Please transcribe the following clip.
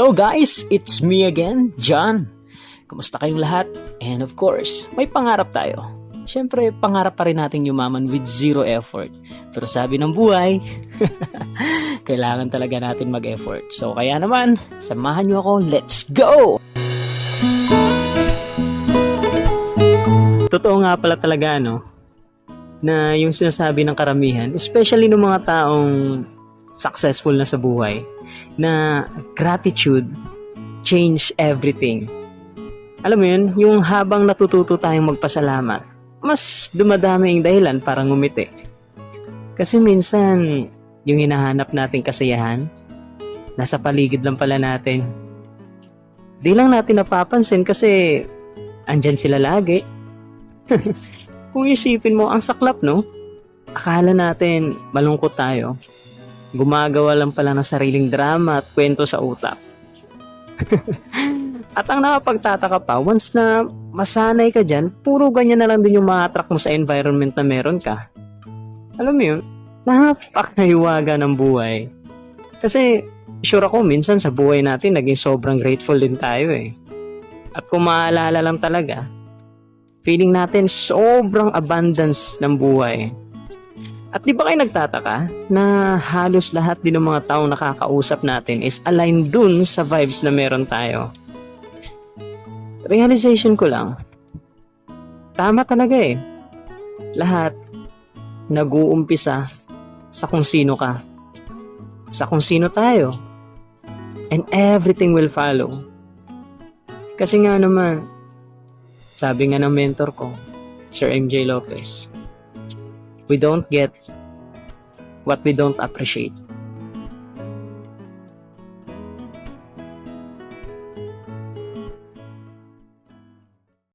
Hello guys, it's me again, John. Kumusta kayong lahat? And of course, may pangarap tayo. Siyempre, pangarap pa rin nating yumaman with zero effort. Pero sabi ng buhay, kailangan talaga natin mag-effort. So kaya naman, samahan nyo ako, let's go! Totoo nga pala talaga, no? Na yung sinasabi ng karamihan, especially ng mga taong successful na sa buhay, na gratitude change everything. Alam mo yun, yung habang natututo tayong magpasalamat, mas dumadami yung dahilan para ngumiti. Kasi minsan, yung hinahanap nating kasiyahan, nasa paligid lang pala natin. Di lang natin napapansin kasi andyan sila lagi. Kung isipin mo, ang saklap, no? Akala natin malungkot tayo. Gumagawa lang pala ng sariling drama at kwento sa utak. At ang nakapagtataka pa, once na masanay ka dyan, puro ganyan na lang din yung ma-attract mo sa environment na meron ka. Alam mo yun, napakahiwaga ng buhay. Kasi sure ako, minsan sa buhay natin, naging sobrang grateful din tayo eh. At kung maalala lang talaga, feeling natin sobrang abundance ng buhay. At di ba kayo nagtataka na halos lahat din ng mga taong nakakausap natin is aligned dun sa vibes na meron tayo? Realization ko lang, tama talaga eh. Lahat nag-uumpisa sa kung sino ka. Sa kung sino tayo. And everything will follow. Kasi nga naman, sabi nga ng mentor ko, Sir MJ Lopez, we don't get what we don't appreciate.